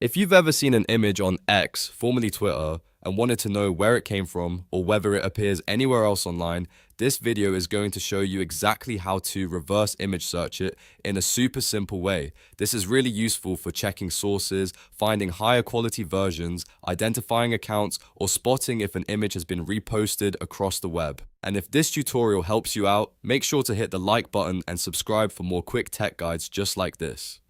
If you've ever seen an image on X, formerly Twitter, and wanted to know where it came from or whether it appears anywhere else online, this video is going to show you exactly how to reverse image search it in a super simple way. This is really useful for checking sources, finding higher quality versions, identifying accounts, or spotting if an image has been reposted across the web. And if this tutorial helps you out, make sure to hit the like button and subscribe for more quick tech guides just like this.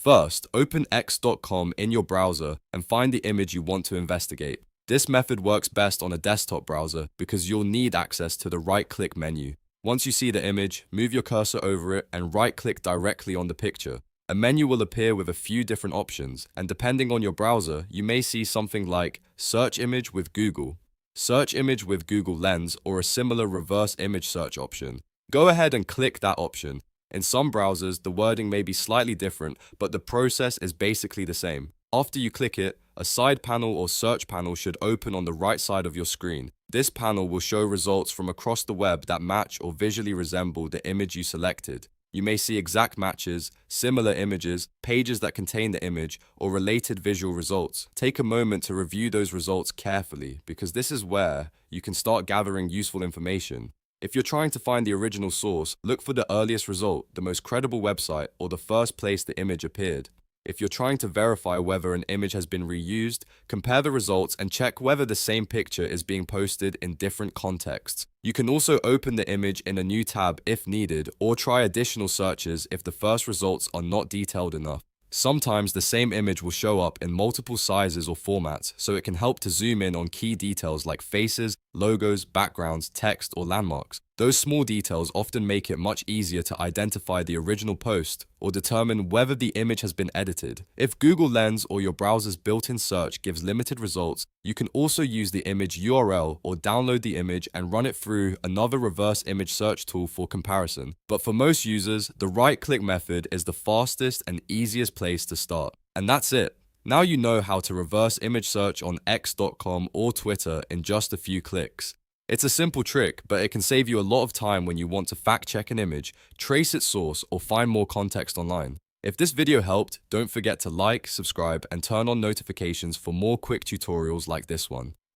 First, open x.com in your browser and find the image you want to investigate. This method works best on a desktop browser because you'll need access to the right-click menu. Once you see the image, move your cursor over it and right-click directly on the picture. A menu will appear with a few different options, and depending on your browser, you may see something like Search Image with Google, Search Image with Google Lens, or a similar reverse image search option. Go ahead and click that option. In some browsers, the wording may be slightly different, but the process is basically the same. After you click it, a side panel or search panel should open on the right side of your screen. This panel will show results from across the web that match or visually resemble the image you selected. You may see exact matches, similar images, pages that contain the image, or related visual results. Take a moment to review those results carefully, because this is where you can start gathering useful information. If you're trying to find the original source, look for the earliest result, the most credible website, or the first place the image appeared. If you're trying to verify whether an image has been reused, compare the results and check whether the same picture is being posted in different contexts. You can also open the image in a new tab if needed, or try additional searches if the first results are not detailed enough. Sometimes the same image will show up in multiple sizes or formats, so it can help to zoom in on key details like faces, logos, backgrounds, text, or landmarks. Those small details often make it much easier to identify the original post or determine whether the image has been edited. If Google Lens or your browser's built-in search gives limited results, you can also use the image URL or download the image and run it through another reverse image search tool for comparison. But for most users, the right-click method is the fastest and easiest place to start. And that's it. Now you know how to reverse image search on x.com or Twitter in just a few clicks. It's a simple trick, but it can save you a lot of time when you want to fact-check an image, trace its source, or find more context online. If this video helped, don't forget to like, subscribe, and turn on notifications for more quick tutorials like this one.